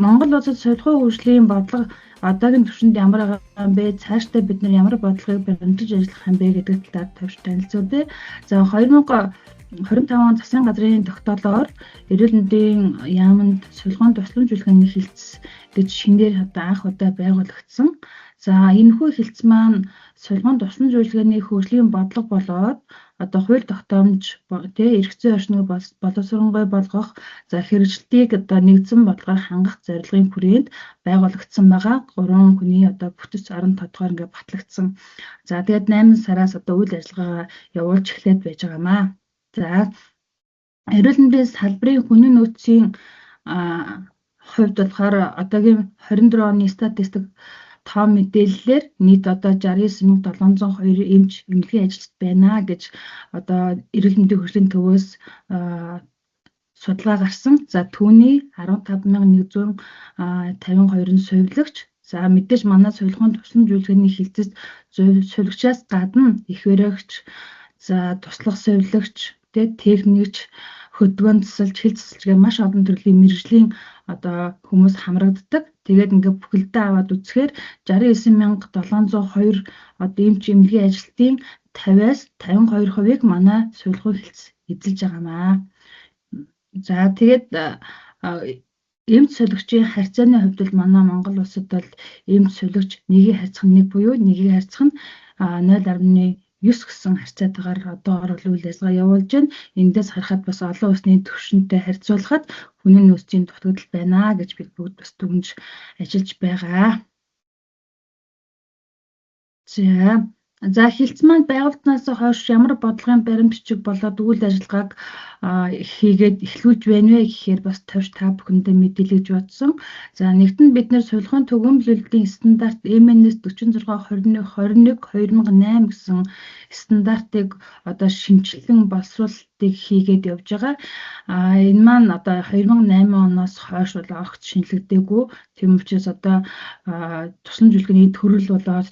Монгол улсад солихуйн хөгжлийн бодлого одоогийн түвшинд ямар байгаа юм бэ? Цаашдаа бид нар ямар бодлогыг баримтаж ажиллах юм бэ гэдэг талаар товч танилцуулъя. За 2025 он засгийн газрын тогтоолоор эрүүл мэндийн яамд солихуйн тусламж үйлчилгээний хилцс гэж шинээр анх удаа байгуулагдсан. За энэхүү хилцс маань солихуйн тусламж үйлчилгээний хөгжлийн бодлого болоод одоо хууль тогтоомж эрх зүйн орчныг боловсронгуй болгох за хэрэгжилтийг одоо нэгдсэн бодлогоор хангах зорилгын хүрээнд байгуулагдсан байгаа. 3 хүний одоо бүтэц 10 тодгоор ингээд батлагдсан. За тэгээд 8 сараас одоо үйл ажиллагаагаа явуулж эхлээд байж байгаамаа. За эрүүл мэндийн салбарын хүний нөөцийн хувьд болохоор одоогийн 24 оны статистик том мэдээллээр нийт одоо 69702 эмч эмнэлгийн ажилчид байна гэж одоо эрүүл мэндийн хөгжлийн төвөөс судалгаа гарсан. За түүний 15152 нь сувилагч. За мэдээж манай солихуйн тусламж үйлчилгээний хилцэст сувилагчаас гадна их баригч, за туслах сувилагч, техникч, хөдөлгөөн засалж, хил засалж маш олон төрлийн мэргэжлийн одоо хүмүүс хамрагддаг. Тэгээд ингээд бүхэлдээ аваад үзэхээр 69702 одоо эмч эмнэлгийн ажилтнын 50-аас 52%-ийг манай солихуйн хилцс эзэлж байгаамаа. За тэгээд эмч солигчийн харьцааны хувьд бол манай Монгол улсад бол эмч солигч нэгийг харьцах нь 1 буюу нэгийг харьцах нь 0.9 гэсэн харьцаатайгаар одоогоор бол үйл ажиллагаа явуулж байна. Эндээс харахад бас олон улсны түвшинтэй харьцуулахад хүний нөөцийн дутагдал байна гэж бид бүгд бас дүгнж ажиллаж байгаа. За хилцс маань байгууллагаас хойш ямар бодлогын баримт бичиг болоод үйл ажиллагааг хийгээд эхлүүлж байна вэ гэхээр бас товч та бүхэндээ мэдээлгэж бодсон. За нэгдэнд бид нэр солихуйн төгөөмлөлтийн стандарт MNS 4621/2008 гэсэн стандартыг одоо шинжилэн боловсруулалтыг хийгээд явж байгаа. Энэ маань одоо 2008 оноос хойш бол огт шинжлэгдээгүй. Тийм учраас одоо тусламж үйлчилгээний төрөл болоод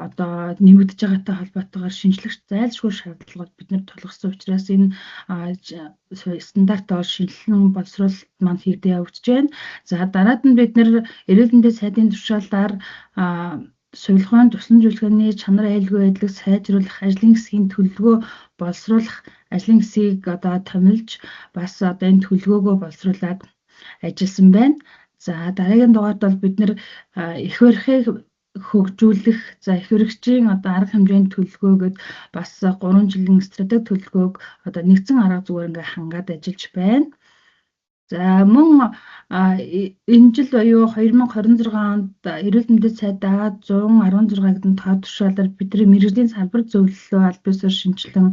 одоо нэмэгдэж байгаатай холбоотойгоор шинжлэгч зайлшгүй шаардлагууд бид тулгарсан учраас энэ стандартаар шинжилэн боловсруулалт маань хийгдэж явагдаж байна. За дараад нь бид нэр эрүүл мэндийн сайдын тушаалаар солихуйн тусламж үйлчилгээний чанар аюулгүй байдлыг сайжруулах, ажлын хэсгийн төлөвлөгөө боловсруулах, ажлын хэсгийг одоо томилж бас одоо энэ төлөвлөгөөгөө боловсруулад ажилласан байна. За дараагийн дугаард бол бид нэр их барихыг хөгжүүлэх, за их баригчийн одоо арга хэмжээний төлөвлөгөөгээд бас 3 жилийн стратеги төлөвлөгөөг одоо нэгдсэн арга зүгээр ингээ хангаад ажиллаж байна. За мөн энэ жил буюу 2026 онд эрүүл мэндийн сайдаа 116 гэдэг тоо тушаалаар бидний мэргэжлийн салбар зөвлөлөө аль биесээр шинжилэн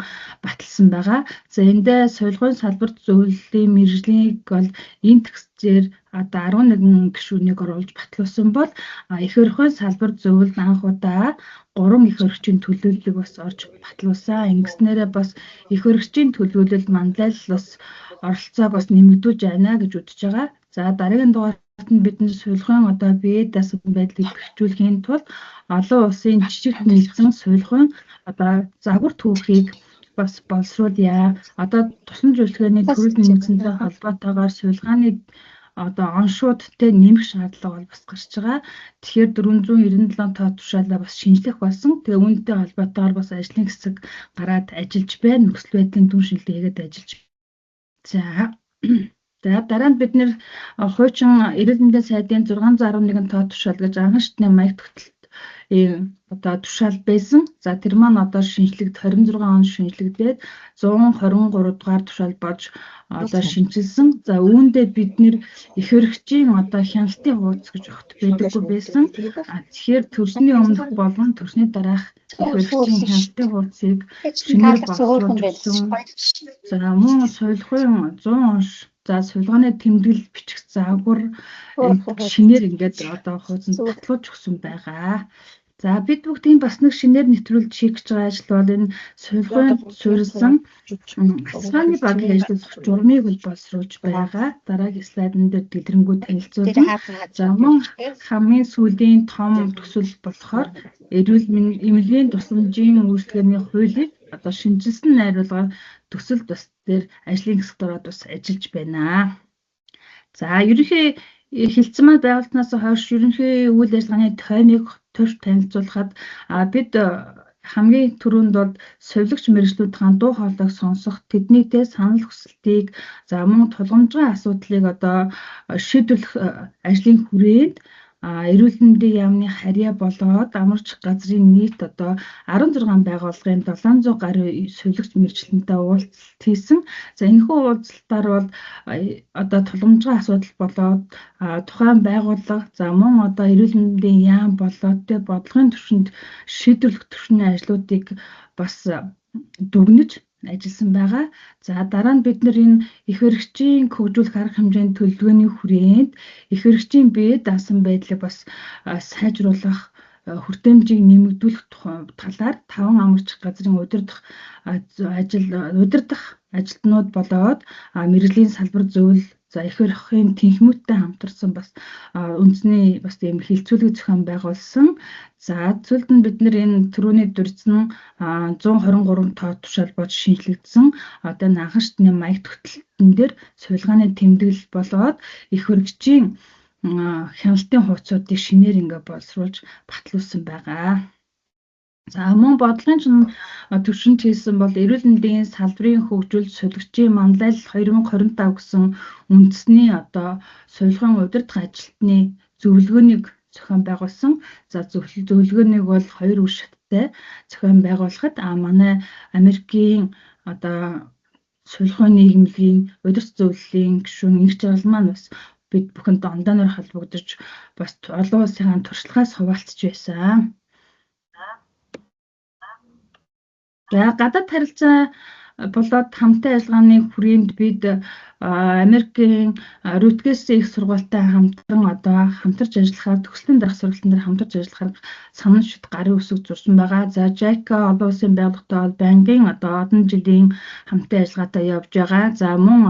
баталсан байгаа. За эндээ солихуйн салбар зөвлөлийн мэргэжлийг бол энэ текстээр одоо 11 гишүүнийг оруулж батлуулсан бол их барихуйн салбар зөвлөлд анх удаа 3 их баригчийн төлөөллийг бас орж батлуулсан. Ингэснээрээ бас их баригчийн төлөөлөл мандал бас оролцоог бас нэмэгдүүлж байна гэж үзэж байгаа. За дараагийн дугаарт нь бидний солихуйн одоо бие даасан байдлыг бэхжүүлэхийн тулд олон улсын жижиг нэгдсэн солихуйн одоо загвар түүхийг бас боловсруулъя. Одоо тусламж үйлчилгээний төрөл нэгдсэнтэй холбоотойгоор суулгааны одоо оншуудтай нэмэх шаардлага бол бас гарч байгаа. Тэгэхээр 497 тоо тушаалаа бас шинжлэх болсон. Тэгээ үүнтэй холбоотойгоор бас ажлын хэсэг гараад ажиллаж байна. Нөхцөл байдлын түн шинжилгээ хийгээд ажиллаж. За дараа нь бид нэр хуучин эрүүл мэндийн сайдын 611 тоо тушаал гэж анхан шатны маяг тогтолт одоо тушаал байсан. За тэр маань одоо шинжлэгд 26 он шинжлэгдээд 123 дугаар тушаал болж одоо шинжилсэн. За үүндээ бид нэр их баригчийн одоо хяналтын хуудас гэж огт байдаггүй байсан. Тэгэхээр төрсний өмнөх болон төрсний дараах их баригчийн хяналтын хуудсыг шинээр боловсруулсан. За мөн солихуйн 100 онш за суулгааны тэмдэглэл бичих загвар шинээр ингээд одоо хуудсанд батлуулж өгсөн байгаа. За бид бүгдийн бас нэг шинээр нэвтрүүлж хийх гэж байгаа ажил бол энэ солихуйнд суурилсан асгааны багийн ажиллах журмыг боловсруулж байгаа. Дараагийн слайдн дээр дэлгэрэнгүй танилцуулна. За мөн хамгийн сүүлийн том төсөл болохоор эрүүл эмнэлгийн тусламжийн үйлчилгээний хуулийг одоо шинжилсэн найруулгаар төсөл бас дээр ажлын хэсэгт ороод бас ажиллаж байна. За ерөнхий Хилцэн маань байгуулснаас хойш ерөнхий үйл ажиллагааны тоймыг төвч танилцуулахад бид хамгийн түрүүнд бол совилогч мэргэжлүүдийн дуу хоолойг сонсох, тэднийтэй санал хүсэлтийг мөн тулгамжийн асуудлыг шийдвэрлэх ажлын хүрээнд эрүүл мэндийн яамны харьяа болоод амарч газрын нийт 16 байгууллагын 700 гаруй совилогч мэргэжлэнтэй уулзалт хийсэн. Энэхүү уулзалтаар бол тулгамжийн асуудал болоод тухайн байгууллага мөн эрүүл мэндийн яам болоод бодлогын түвшинд шийдвэрлэх түвшний ажлуудыг бас дүгнэж ажилласан байгаа. Дараа нь бид нар энэ их хэрэгчийн хөгжүүлэх арга хэмжээний төлөвлөгөөний хүрээнд их хэрэгчийн бие даасан байдлыг бас сайжруулах хүртээмжийг нэмэгдүүлэх талаар 5 амарч газрын удирдах ажилтнууд болоод мэргэжлийн салбар зөвлөл их хурлын тэнхимүүдтэй хамтарсан бас үндэсний бас ийм хилцүүлэг зохион байгуулсан. Зүйлд нь бид нар энэ түрүүний дурдсан 123 тоо тушаал болж шинжлэгдсэн энэ анхан шатны маяг тогтолтон дээр сувилгааны тэмдэглэл болоод их хэрэгчийн хяналтын хуудсуудыг шинээр боловсруулж батлуулсан байгаа. Мөн бодлогын түвшинд хийсэн бол эрүүл мэндийн салбарын хөгжүүл сувилагчийн манлайл 2025 гэсэн үндэсний сувилгын удирдах ажилтны зөвлөгөөнийг зохион байгуулсан. Зөвлөгөөнийг бол 2 үе шаттай зохион байгуулахад манай Америкийн сувилгын нийгмийн удирдах зөвлөлийн гишүүн их жаргал маань бас бид бүхэнд онлайнаар холбогдож бас олон улсын туршлагаас хуваалцж байсан. Гадаад харилцаа болоод хамтын ажиллагааны хүрээнд бид Америкийн Rutgers их сургуультай хамтарч ажиллахаар төгслийн дарах сургалтын дээр хамтарч ажиллахаар санал шүт гарын үсэг зурсан байгаа. JICA олон улсын байгууллагатай бол байнгын олон жилийн хамтын ажиллагаатай явж байгаа. Мөн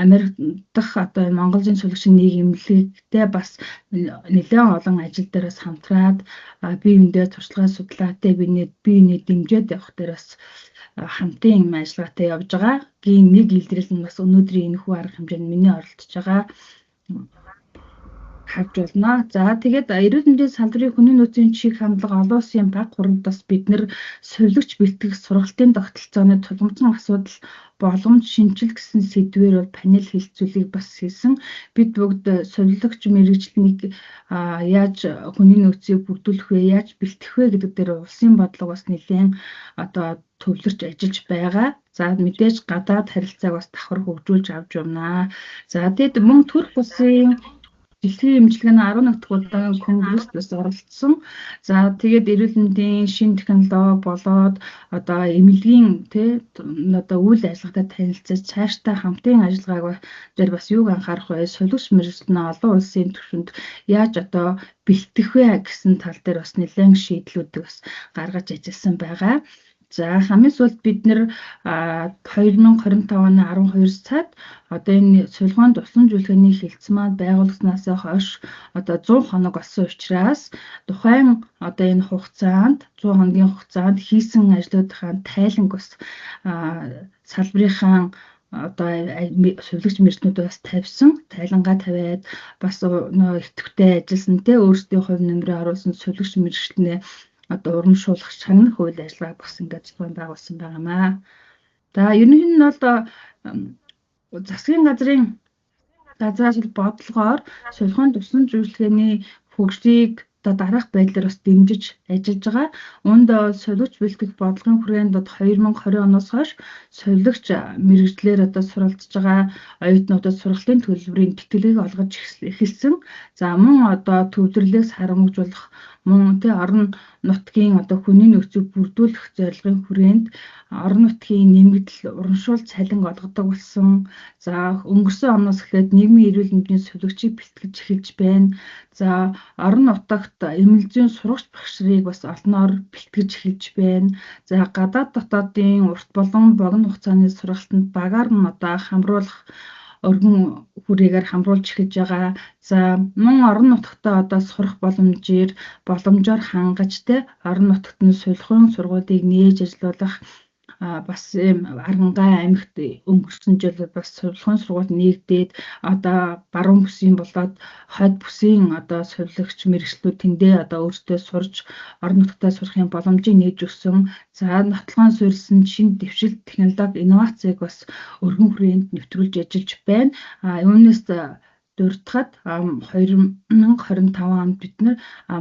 Америк дахь Монгол Зүйн сувилагчийн нийгэмлэгтэй бас нэлээд олон ажил дээр бас хамтраад бие биендээ туршлагаа судлаатай бие биенээ дэмжиж явах дээр бас хамтын ажиллагаатай явж байгаа. Нэг илрэл нь бас өнөөдрийн энэхүү арга хэмжээнд миний оролцож байгаа хавж болно. Тэгээд эрүүл мэндийн салбарын хүний нөөцийн чиг хандлага олон улсын баг хурамд бас бид нэр сувилагч бэлтгэх сургалтын тогтолцооны тулгымцсан асуудал боломж шинжил гэсэн сэдвээр бол панел хэлцүүлгийг бас хийсэн. Бид бүгд сувилагч мэргэжлийг яаж хүний нөөцийг бүрдүүлэх вэ, яаж бэлтгэх вэ гэдэг дээр улсын бодлого бас нэлээд төвлөрч ажиллаж байгаа. Мэдээж гадаад харилцааг бас давхар хөгжүүлж авч байна. Тэгэд мөн Турк улсын дэлхийн эмчилгээний 11 дахь удаагийн конгресст бас оролцсон. Тэгээд эрүүл мэндийн шинэ технологи болоод эмнэлгийн үйл ажиллагаатай танилцаж цаашдаа хамтын ажиллагааг дээр бас юуг анхаарах вэ? Сувилагч мэргэжлийн олон улсын түвшинд яаж бэлтгэх вэ гэсэн тал дээр бас нэлээд шийдлүүдийг бас гаргаж ажилласан байгаа. Хамгийн сүүлд бид нэр 2025 оны 12 сард энэ сувилгааны туслан зөвлөгөөний хилцэн маань байгуулагдсанаас хойш 100 хоног болсон учраас тухайн энэ хугацаанд 100 хоногийн хугацаанд хийсэн ажлуудынхаа тайланг бас салбарынхаа сувилагч мэргэжлүүдээ бас тавьсан. Тайлангаа тавиад бас идэвхтэй ажилласан өөрсдийн хувь нэмрээ оруулсан сувилагч мэргэжлэнээ урамшуулах шагнах үйл ажиллагааг бас зохион байгуулсан байнамаа. Ерөнхийд нь бол засгийн газраас бодлогоор сувилгааны туслан зөвлөгөөний хөгжлийг дараах байдлаар бас дэмжиж ажиллаж байгаа. Үүнд сувилагч бэлтгэх бодлогын хүрээнд 2020 оноос хойш сувилагч мэргэжлэр суралцж байгаа оюутнуудад сургалтын төлбөрийн тэтгэлгийг олгож эхэлсэн. Мөн төвлөрлөөс харамжуулах мөн орон нутгийн хүний нөөцийг бүрдүүлэх зорилгын хүрээнд орон нутгийн нэмэгдэл урамшуул цалин олгодог болсон. Өнгөрсөн оноос эхлээд нийгмийн эрүүл мэндийн сувилагчийг бэлтгэж эхэлж байна. Орон нутагт эмнэлэг зүйн сурагч багшрыг бас олноор бэлтгэж эхэлж байна. Гадаад дотоодын урт болон богино хугацааны сургалтанд багаар нь хамруулах өргөн хүрээгээр хамруулж эхэлж байгаа. Мөн орон нутагтаа сурах боломжоор хангаж орон нутагт нь сувилгын сургуулийг нээж ажиллуулах бас ийм Арангай аймагт өнгөрсөн жил бас сургуулийн сургууль нэгдээд одоо баруун бүсийн болоод хойд бүсийн одоо совилогч мэргэжлүүд тэндээ одоо өөртөө сурж орон нутгад сурахын боломжийг нээж өгсөн. За нотлохоон суурилсан шинэ дэвшилт технологи инновацийг бас өргөн хүрээнд нэвтрүүлж ажиллаж байна. Үүнээс дурдхад 2025 онд бид нар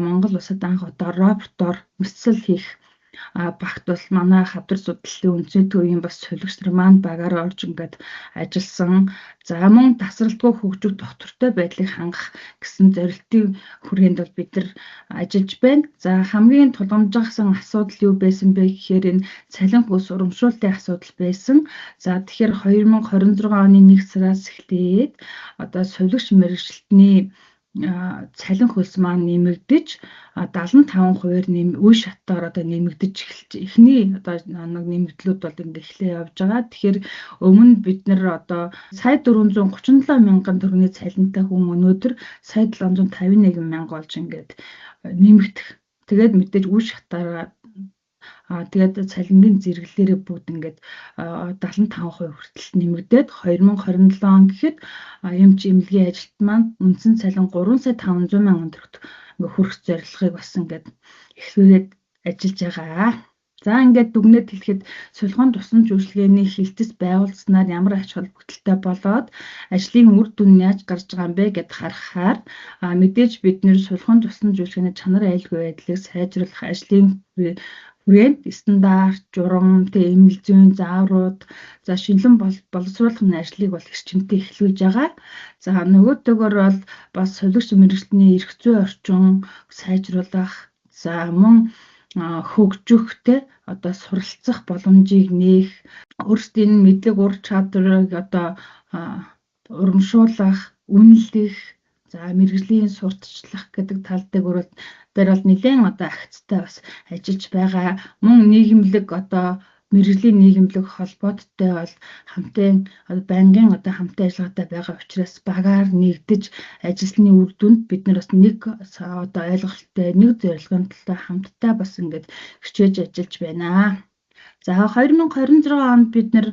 Монгол улсад анх удаа роботоор мөсцөл хийх багт бол манай хавдар судлалын үндэсний төвийн бас совилогч нар маань багаар орж ингээд ажилласан. За мөн тасралтгүй хөгжих доктортой байдлыг хангах гэсэн зорилтын хүрээнд бол бид нар ажиллаж байна. За хамгийн тулгамжсан асуудал юу байсан бэ гэхээр энэ цалин хөлс урамшууллын асуудал байсан. За тэгэхээр 2026 оны 1 сараас эхлээд одоо совилогч мэргэжилтний цалин хөлс маань нэмэгдэж 75% үе шатаар одоо нэмэгдэж эхэлж эхний одоо нэг нэмэгдлүүд бол ингээ эхлээ явж байгаа. Тэгэхээр өмнө бид нэр одоо сая 437 мянган төгрөгийн цалинтай хүн өнөөдөр сая 751 мянга болж ингээд нэмэгдэх. Тэгээд мэдээж үе шатаараа тэгээд цалингийн зэрэглэлээрээ бүгд ингээд 75% хүртэл нэмэгдээд 2027 он гэхэд эмч эмнэлгийн ажилт маань үндсэн цалин 3 сая 500 мянган төгрөгт ингээд хүрэх зорилгыг бас ингээд эхлүүлээд ажиллаж байгаа. За ингээд дүгнээд хэлэхэд сулхуун тусламж үйлчилгээний хилтэс байгуулснаар ямар ач холбогдолтой болоод ажлын үр дүн нь яаж гарч байгаа юм бэ гэд харахаар мэдээж бид нэр сулхуун тусламж үйлчилгээний чанар аюулгүй байдлыг сайжруулах ажлын хүрээнд стандарт, журам, эмнэлэг зүйн зааврууд, за шинжилэн боловсруулах ажлыг бол эрчимтэй эхлүүлж байгаа. За нөгөөдөөгөр бол бас совилогч мэргэжилтний эрх зүй орчин сайжруулах, за мөн хөгжихтэй одоо суралцах боломжийг нээх, өөрсдийн мэдлэг ур чадварыг одоо урамшуулах, үнэлэх, за мэргэжлийн сурталчлах гэдэг тал дээр бол нэлээд одоо агцтай бас ажиллаж байгаа. Мөн нийгэмлэг одоо мэргэжлийн нийгэмлэг холбооттой бол хамтын байнгын одоо хамтын ажиллагаатай байгаа учраас багаар нэгдэж ажилласны үр дүнд бид нар бас нэг одоо ойлголттой нэг зорилгын төлөө хамтдаа бас ингээд хичээж ажиллаж байна. За 2026 онд бид нар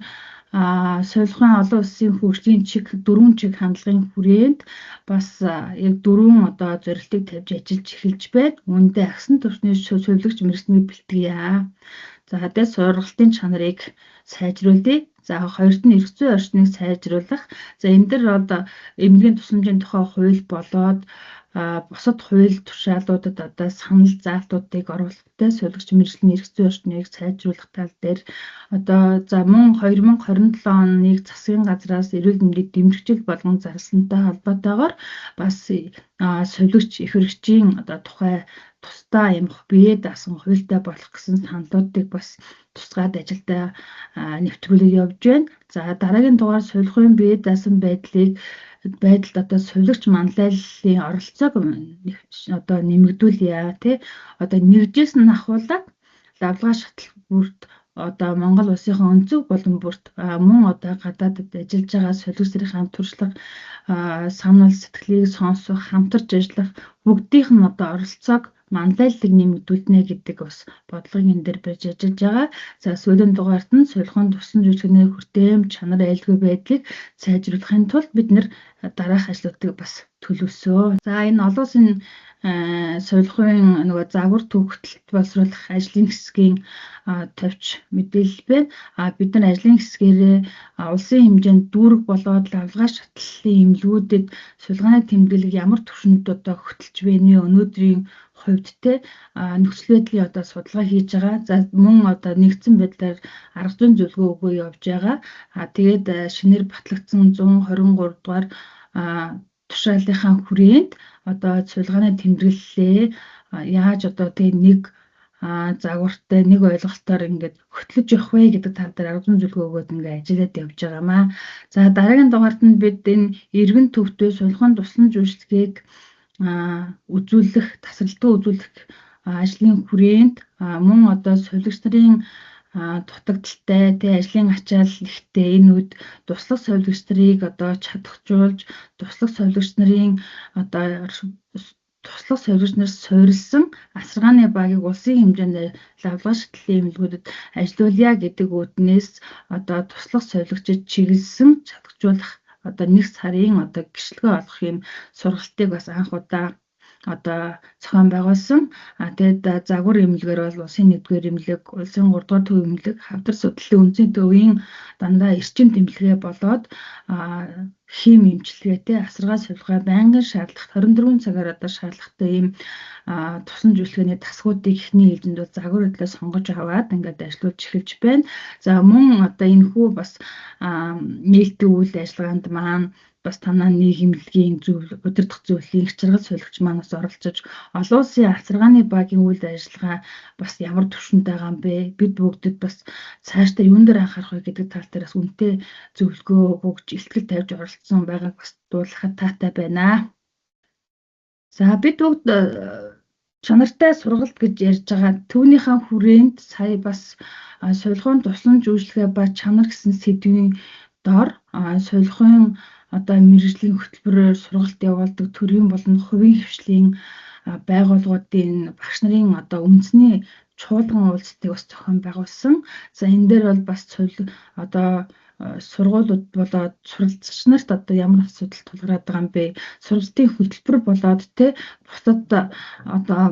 суулгын олон улсын хөгжлийн чиг 4 чиг хандлагын хүрээнд бас яг 4 одоо зорилтыг тавьж ажиллаж эхэлж байна. Үүндээ агсан түвшний совилогч мэргэжлийн бэлтгэе. За хадаа сургалтын чанарыг сайжруулъя. За хоёрт нь эрх зүй орчныг сайжруулах. За энэ дөр одоо эмнэлгийн тусламжийн тухай хууль болоод бусад хууль тушаалуудад одоо санал заалтуудыг оруулахтай совилогч мэргэжлийн эрх зүй орчныг сайжруулах тал дээр одоо за мөн 2027 оныг засгийн газраас эрүүл мэндийг дэмжигчл болгон зарласантай холбоотойгоор бас совилогч их хэрэгчийн одоо тухай тусдаа ямах бие даасан хуультай болох гэсэн саналуудыг бас тусгаад ажилдаа нэвтрүүлэг явж байна. За дараагийн дугаар суулгын бие даасан байдалд одоо совилогч манлайллын оролцоог одоо нэмэгдүүлье тий. Одоо нэгжээс нь ахуулаад лавлгаа шатал бүрт одоо Монгол улсынхаа өнцөг болон бүрт мөн одоо гадаадд ажиллаж байгаа совилогч нарын туршлага санал сэтгэлийг сонсох, хамтарч ажиллах бүгдийнх нь одоо оролцоог манлайллыг нэмэгдүүлнэ гэдэг бас бодлогын энэ дээр барьж ажиллаж байгаа. За сүүлийн дугаарт нь суулгын тусламж үйлчилгээний хүртээмж чанар аюулгүй байдлыг сайжруулахын тулд бид нэр дараах ажлуудыг бас төлөвлөсөө. За энэ олон улсын суулгын нөгөө загвар төвөгтөлт боловсруулах ажлын хэсгийн товч мэдээлэл байна. Бид нар ажлын хэсгээрээ улсын хэмжээнд дүүрэг болоод лавлгаа шатлалын эмнэлгүүдэд суулгааны тэмдэглэг ямар түвшинд одоо хөтөлж байна вэ? Өнөөдрийн хувьд те нөхцөл байдлын одоо судалгаа хийж байгаа. За мөн одоо нэгдсэн байдлаар арга зүйн зөвлөгөө өгөө явж байгаа. Тэгээд шинээр батлагдсан 123 дугаар тушаалынхаа хүрээнд одоо суулгааны тэмдэглэлээ яаж одоо тэг нэг загвартай нэг ойлголтоор ингээд хөтлөж явах вэ гэдэг тал дээр арга зүйн зөвлөгөө өгөөд ингээд ажиллаад явж байгаамаа. За дараагийн дугаарт нь бид энэ эргэн төвтэй суулгын тусламж үйлчилгээг үзүүлэх, тасралтгүй үзүүлэх ажлын хүрээнд мөн одоо совилогч нарын дутагдaltaй тэ ажлын ачаал ихтэй энэ үед туслах совилогч нарыг одоо чадахжуулж туслах совилогч нарын одоо туслах солигч нар суурилсан асаргааны багийг улсын хэмжээнд лавлгаа шатлалын эмнэлгүүдэд ажилуулъя гэдэг үүднээс одоо туслах солигчид чиглэсэн чадахжуулах одоо 1 сарын одоо гэрчлэгээ олох юм сургалтыг бас анх удаа одоо зохион байгуулсан. Тэгээд загвар эмнэлгээр бол улсын 1-р эмнэлэг, улсын 3-р төв эмнэлэг, хавдар судлалын үндэсний төвийн дандаа эрчим тэмдэглэгээ болоод хим эмчилгээтэй асаргаа сувилгаа байнгын шаардлагатай 24 цагаар одоо шаардлагатай ийм тусан зөвлөгөөний тасгуудыг эхний ээлжинд бол загвар хөдлөө сонгож аваад ингээд ажиллуулж эхэлж байна. За мөн одоо энэ хүү бас нээлттэй үйл ажиллагаанд маань бас танаа нийгэмлэгийн удирдах зөвлөлийн хчиргал солигч маань бас оролцож олон улсын асаргааны багийн үйл ажиллагаа бас ямар түвшинд байгаа юм бэ? Бид бүгдэд бас цаашдаа юун дээр анхаарах вэ гэдэг тал дээр бас үнэтэй зөвлөгөө өгж илтгэл тавьж оролцсон байгааг бас дуулахад таатай байна. За бид бүгд чанартай сургалт гэж ярьж байгаа түүнийхээ хүрээнд сая бас солихуун тусламж үйлчлэгээ ба чанар гэсэн сэдвийн дор солихуун одоо мэргэжлийн хөтөлбөрөөр сургалт явуулдаг төрийн болон хувийн хвшлийн байгууллагуудын багш нарын одоо үндэсний чуулган уулзалтыг бас зохион байгуулсан. За энэ дээр бол бас одоо сургуулиуд болоод суралцагч нарт одоо ямар асуудал тулгараад байгаа юм бэ? Сургалтын хөтөлбөр болоод бусад одоо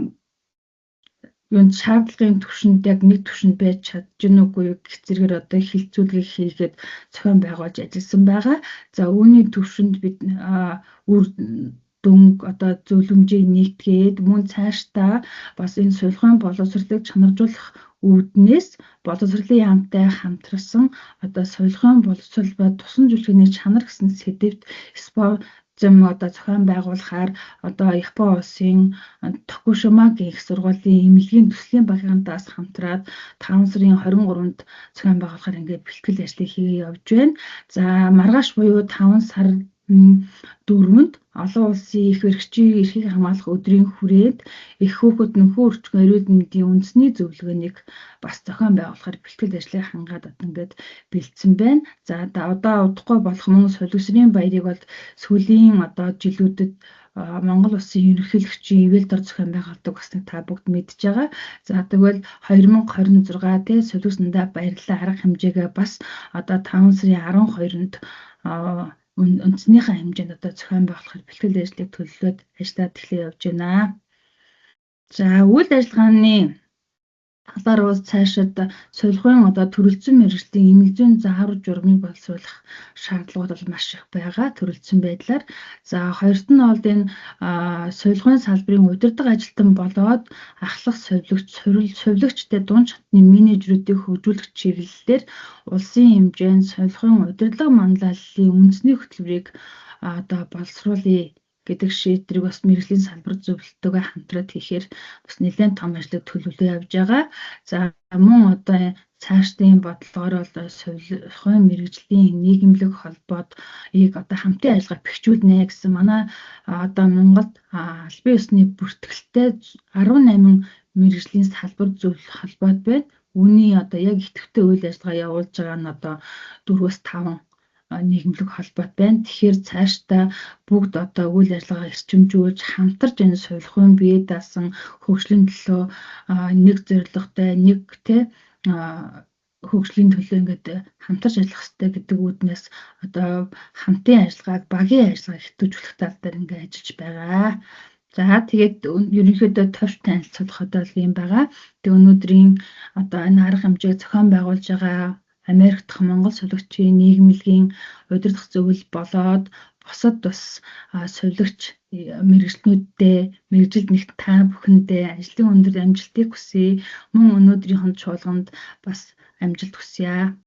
юунд шаардлагын түвшинд яг нэг түвшинд байж чадчихна уугүй гэх зэрэгээр одоо хилцүүлгийг хийгээд зохион байгуулж ажилласан байгаа. За үүний түвшинд бид үр дүнг одоо зөвлөмжийг нийтгээд мөн цаашдаа бас энэ сулхайн боловсролыг чанаржуулах үүднээс боловсролын яамтай хамтарсан одоо сулхайн боловсрол ба тусан зөвлөгөөний чанар гэсэн сэдвт одоо зохион байгуулахаар одоо Япон улсын Токушима гэх сургуулийн эмнэлгийн төслийн багийнхантаас хамтраад 5 сарын 23-нд зохион байгуулахаар ингээд бэлтгэл ажлыг хийгээ явж байна. За маргааш буюу 5 сар 4-нд олон улсын их баригчийн эрхийг хамгаалах өдрийн хүрээнд их хүүхэд нөхөн өрчгөн эрүүл мэндийн үндэсний зөвлөгөөнийг бас зохион байгуулахаар бэлтгэл ажлыг хангаад ингээд бэлдсэн байна. За одоо удахгүй болох мөн солигчрын баярыг бол сүүлийн одоо жилүүдэд Монгол улсын ерөнхийлөгчийн ивэл дор зохион байгуулдаг бас нэг та бүгд мэдж байгаа. За тэгвэл 2026 солигчсандаа баярлалаа арга хэмжээгээ бас одоо 5 сарын 12-нд үндэснийхээ хэмжээнд одоо зохион байгуулахаар бэлтгэл ажлыг төлөвлөд ажиллаад эхлэе явж байна. За үйл ажиллагааны талаар бол цаашид солихуун одоо төрөлцсөн мэргэжлийн эмнэлзийн заавар журмыг боловсруулах шаардлагууд бол маш их байгаа төрөлцсөн байдлаар. За хоёрт нь бол энэ солихуун салбарын удирдах ажилтан болоод ахлах сувилагчтай дунд шатны менежерүүдийг хөгжүүлэх чиглэлээр улсын хэмжээнд солихуун удирдлага манлайллын үндэсний хөтөлбөрийг одоо боловсруулъя гэдэг шийдвэрийг бас мэргэжлийн салбар зөвлөлтөөгөө хамтраад хийхээр бас нэлээд том ажлыг төлөвлөө явж байгаа. За мөн одоо цаашдын бодлогоор бол солихуун мэргэжлийн нийгэмлэг холбоод одоо хамтын ажиллагаа бэхжүүлнэ гэсэн манай одоо Монголд албан ёсны бүртгэлтэй 18 мэргэжлийн салбар зөвлөх холбоод байна. Үүний одоо яг идэвхтэй үйл ажиллагаа явуулж байгаа нь одоо 4-5 нийгэмлэг холбоот байна. Тэгэхээр цаашдаа бүгд одоо үйл ажиллагаа эрчимжүүлж хамтарч энэ солихуун бие даасан хөгжлийн төлөө нэг зорилготой нэг хөгжлийн төлөө ингээд хамтарч ажиллах хэрэгтэй гэдэг үүднээс одоо хамтын ажиллагааг багийн ажиллагааг хэвтүүлэх тал дээр ингээд ажиллаж байгаа. За тэгээд ерөнхийдөө товч танилцуулахад бол юм байгаа. Тэг өнөөдрийн одоо энэ арга хэмжээг зохион байгуулж байгаа Америк дахь Монгол солигчийн нийгэмлэгийн удирдах зөвлөл болоод бусад бас солигч мэргэжлүүдтэй мэргэжилд нэгт та бүхэндээ ажлын өндөр амжилтыг хүсье. Мөн өнөөдрийн чуулганд бас амжилт хүсье.